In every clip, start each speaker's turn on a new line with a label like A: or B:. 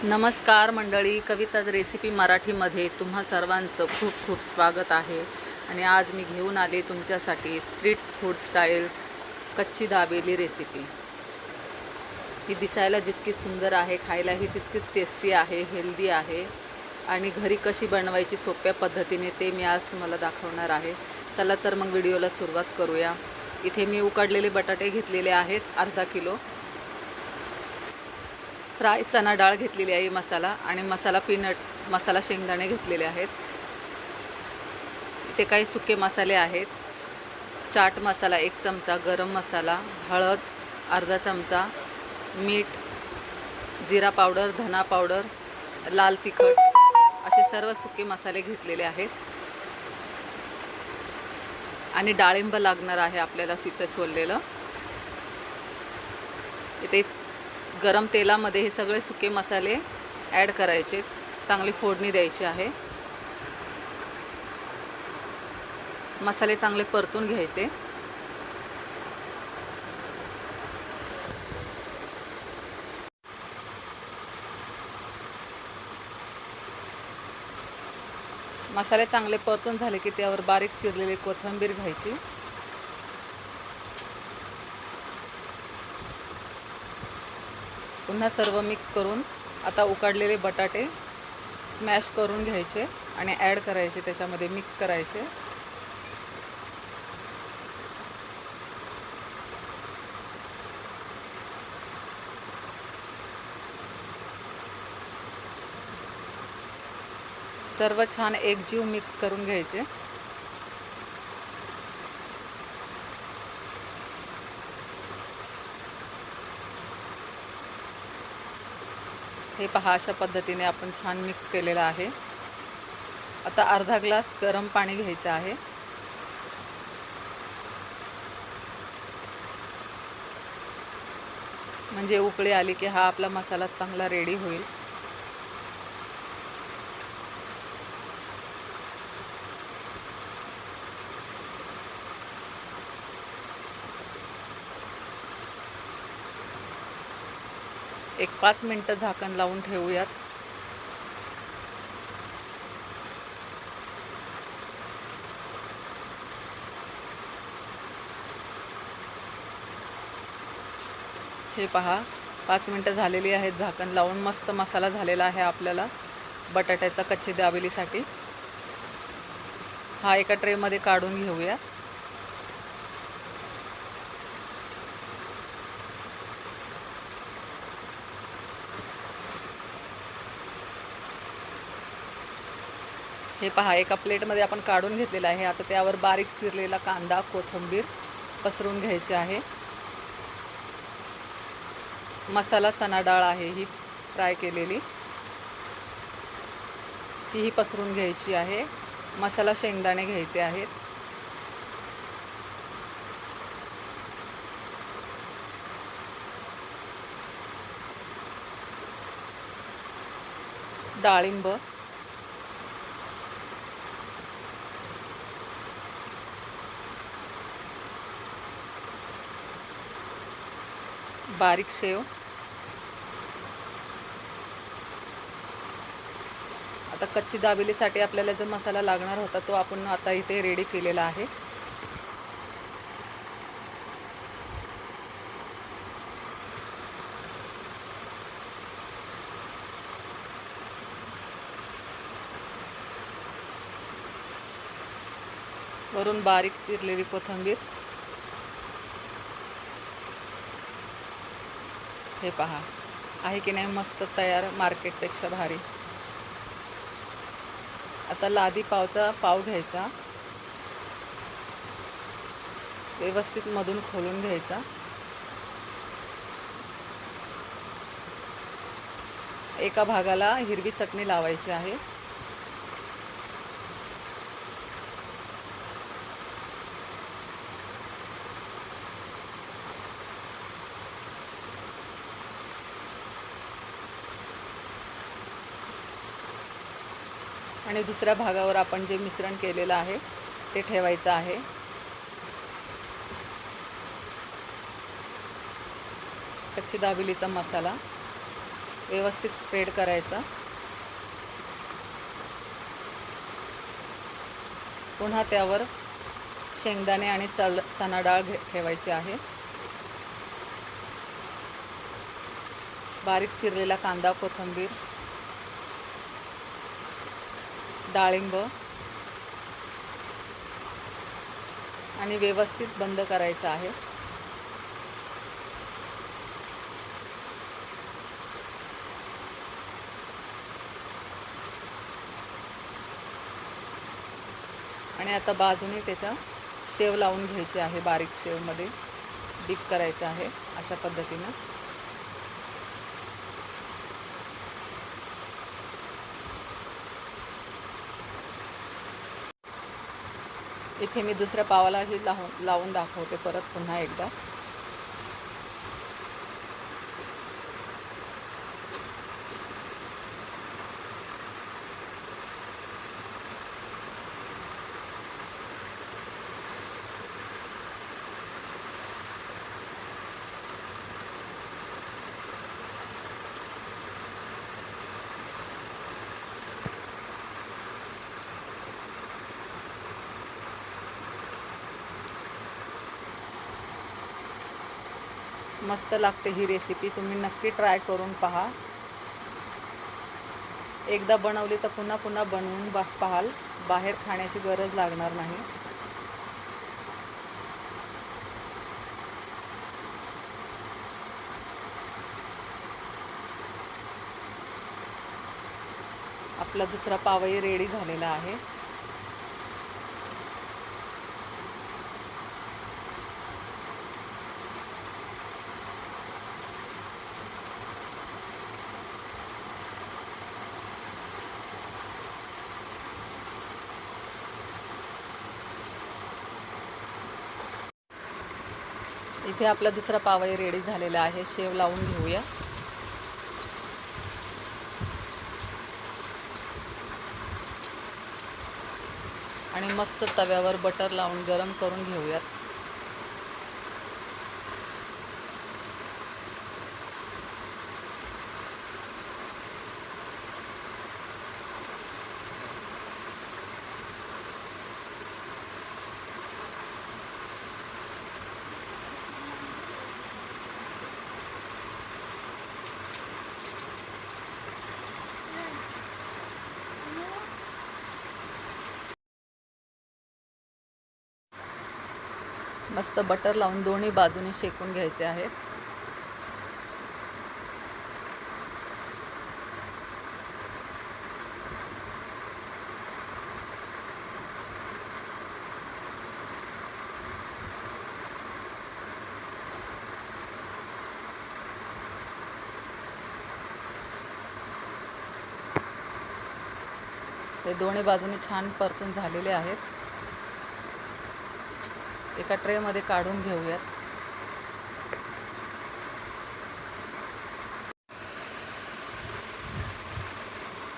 A: नमस्कार मंडळी, कविताज रेसिपी मराठीमध्ये तुम्हा सर्वांचं खूप खूप स्वागत आहे. आणि आज मी घेऊन आले तुमच्यासाठी स्ट्रीट फूड स्टाईल कच्ची दाबेली रेसिपी. ही दिसायला जितकी सुंदर आहे, खायलाही तितकीच टेस्टी आहे, हेल्दी आहे आणि घरी कशी बनवायची सोप्या पद्धतीने ते मी आज तुम्हाला दाखवणार आहे. चला तर मग व्हिडिओला सुरुवात करूया. इथे मी उकडलेले बटाटे घेतलेले आहेत अर्धा किलो. फ्राय चना डाळ घेतलेली आहे मसाला, आणि मसाला पीनट मसाला शेंगदाणे घेतलेले आहेत. इथे काही सुके मसाले आहेत. चाट मसाला 1 चमचा, गरम मसाला, हळद अर्धा चमचा, मीठ, जिरा पावडर, धना पावडर, लाल तिखट असे सर्व सुके मसाले घेतलेले आहेत. आणि डाळिंब लागणार आहे आपल्याला सीते सोललेलं. इथे गरम तेलामध्ये हे सगळे सुके मसाले ॲड करायचे, चांगली फोडणी द्यायची आहे. मसाले चांगले परतून घ्यायचे. मसाले चांगले परतून झाले की त्यावर बारीक चिरलेली कोथिंबीर घ्यायची. पुन्हा सर्व मिक्स करून आता उकडलेले बटाटे स्मॅश करून घ्यायचे आणि ॲड करायचे, त्याच्यामध्ये मिक्स करायचे. सर्व छान एकजीव मिक्स करून घ्यायचे. हे पहा, अशा पद्धतीने आपण छान मिक्स केलेलं आहे. आता अर्धा ग्लास गरम पाणी घ्यायचं आहे. म्हणजे उकळी आली की हा आपला मसाला चांगला रेडी होईल. एक 5 मिनिटं झाकण लावून ठेवूयात. हे पहा, 5 मिनिटं झालेली आहेत झाकण लावून. मस्त मसाला झालेला आहे आपल्याला बटाट्याचा कच्ची दाबेलीसाठी. हा एका ट्रेमध्ये काढून घेऊया. हे पहा, एका प्लेटमध्ये आपण काढून घेतलेला आहे. आता त्यावर बारीक चिरलेला कांदा, कोथिंबीर पसरून घ्यायची आहे. मसाला चना डाळ आहे ही फ्राय केलेली, तीही पसरून घ्यायची आहे. मसाला शेंगदाणे घ्यायचे आहेत. डाळिंब, बारीक शेव. आता कच्ची दाबेलीसाठी आपल्याला जो मसाला लागणार होता तो आपण आता इथे रेडी केलेला आहे. वरून बारीक चिरलेली कोथिंबीर. हे पहा, आहे की नाही मस्त तयार, मार्केटपेक्षा भारी. आता लादी पावचा पाव घ्यायचा, व्यवस्थित मधून खोलून घ्यायचा. एका भागाला हिरवी चटणी लावायची आहे. आणि दुसऱ्या भागावर आपण जे मिश्रण केलेलं आहे ते ठेवायचं आहे. कच्ची दाबेलीचा मसाला, व्यवस्थित स्प्रेड करायचा. पुन्हा त्यावर शेंगदाणे आणि चणा डाळ ठेवायची आहे. बारीक चिरलेला कांदा, कोथिंबीर, डाळिंब आणि व्यवस्थित बंद करायचं आहे. आणि आता बाजूने त्याच्या शेव लावून घ्यायची आहे. बारीक शेवमध्ये डीप करायचं आहे अशा पद्धतीनं. इथे मी दुसऱ्या पावालाही लावून दाखवते परत पुन्हा एकदा. मस्त लागते ही रेसिपी, तुम्ही नक्की ट्राय करून पहा. एकदा बनवली तर पुन्हा पुन्हा बनवून पाहाल. बाहेर खाण्याची गरज लागणार नाही. आपला दुसरा पावही रेडी झालेला आहे. इथे आपला दुसरा पावही रेडी झालेला आहे. शेव लावून घेऊया. आणि मस्त तव्यावर बटर लावून गरम करून घेऊयात. मस्त बटर लावून दोन्ही बाजूने शेकून घ्यायचे आहेत. ते दोन्ही बाजूने छान परतून झालेले आहेत. एका ट्रेमध्ये काढून घेऊयात.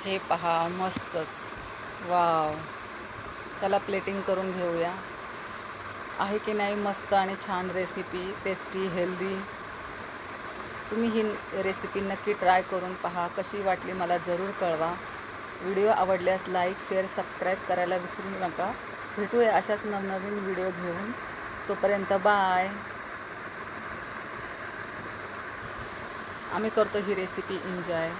A: हे पहा, मस्तच. वाव. चला प्लेटिंग करून घेऊया. आहे की नाही मस्त आणि छान रेसिपी, टेस्टी, हेल्दी. तुम्ही ही रेसिपी नक्की ट्राय करून पहा. कशी वाटली मला जरूर कळवा. व्हिडिओ आवडल्यास लाईक, शेअर, सबस्क्राईब करायला विसरू नका. भेटूया अशाच नवनवीन व्हिडिओ घेऊन. तोपर्यंत बाय. आम्ही करतो ही रेसिपी एन्जॉय.